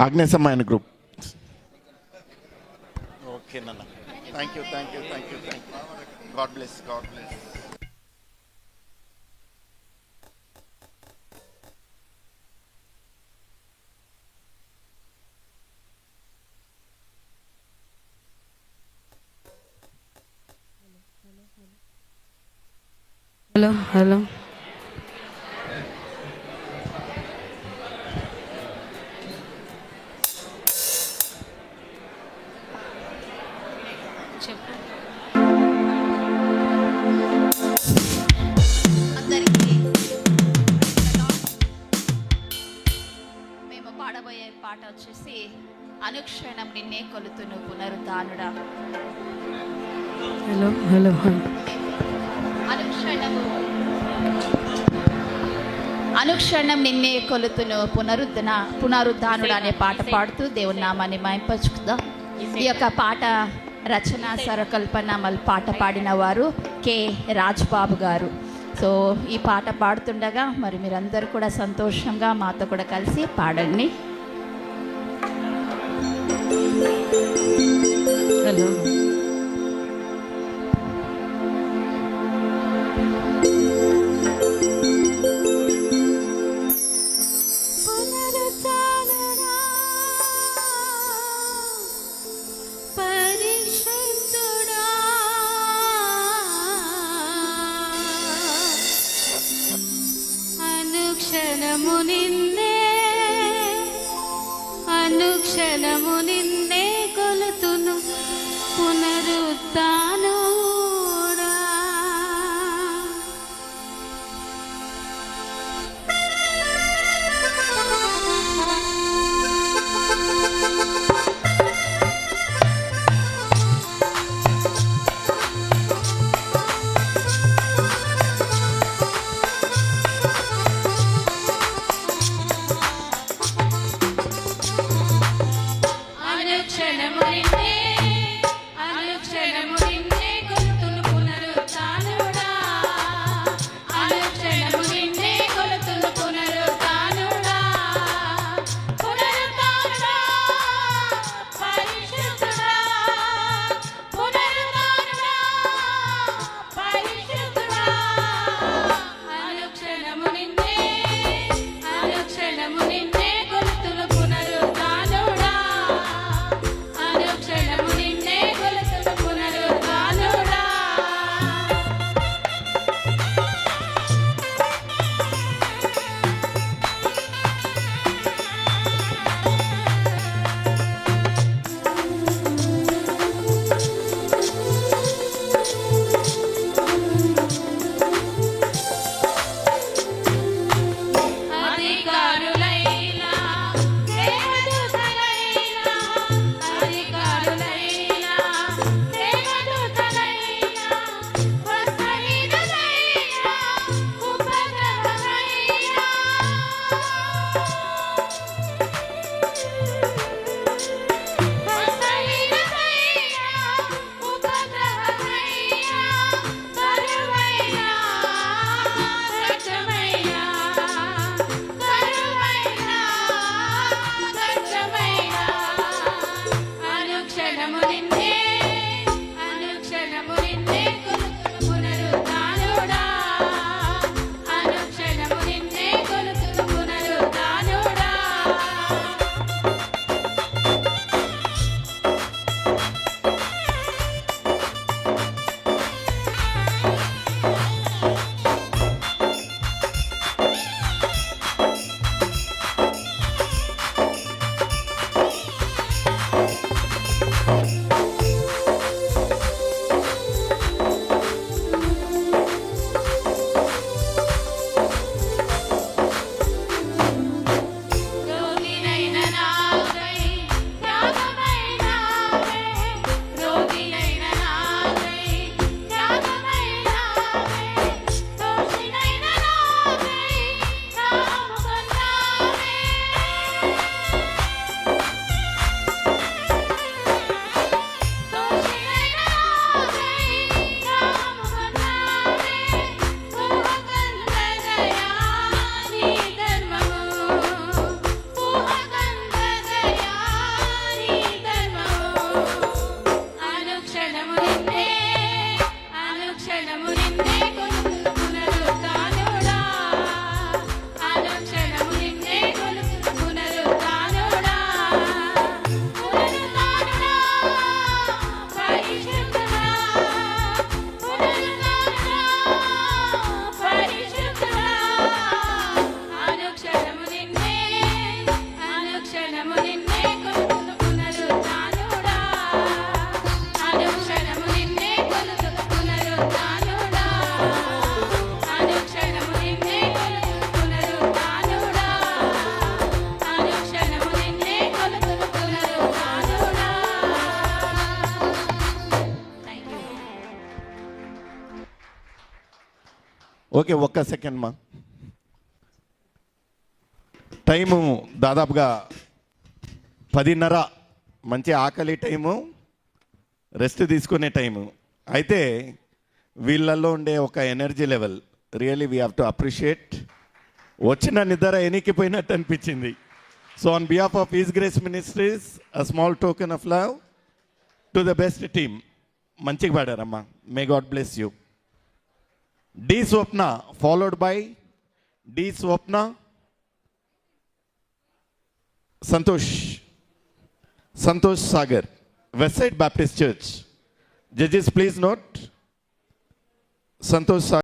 ఆగ్నేసమ్మాయన group. Okay నాన్న, thank you thank you thank you thank you. God bless God bless. Hello hello చెప్పు. అందరికీ మేము పాడబోయే పాట వచ్చేసి అనుక్షణం నిన్నే కొలుతును పునరుద్ధానుడా. హలో హలో హలో అనుక్షణం నిన్నే కొలుతును పునరుద్ధానుడు అనే పాట పాడుతూ దేవుని నామాన్ని మహింపచుకుందాం. ఈ యొక్క పాట రచన స్వరకల్పన పాట పాడిన వారు కె రాజ్బాబు గారు. సో ఈ పాట పాడుతుండగా మరి మీరందరూ కూడా సంతోషంగా మాతో కూడా కలిసి పాడండి. హలో అనుక్షణము నిన్నే కొలుతును పునరుద్ధానుడా. ఓకే, ఒక్క సెకండ్ మా. టైము దాదాపుగా 10:30. మంచి ఆకలి టైము, రెస్ట్ తీసుకునే టైము. అయితే వీళ్ళల్లో ఉండే ఒక energy level really we have to appreciate. వచ్చిన నిద్ర ఎనికిపోయినట్టు అనిపించింది. So on behalf of his grace ministries a small token of love to the best team. మంచిగా పాడారమ్మా. May God bless you. D Swapna followed by D Swapna, Santosh Sagar, West Side Baptist Church. Judges please note, Santosh Sagar.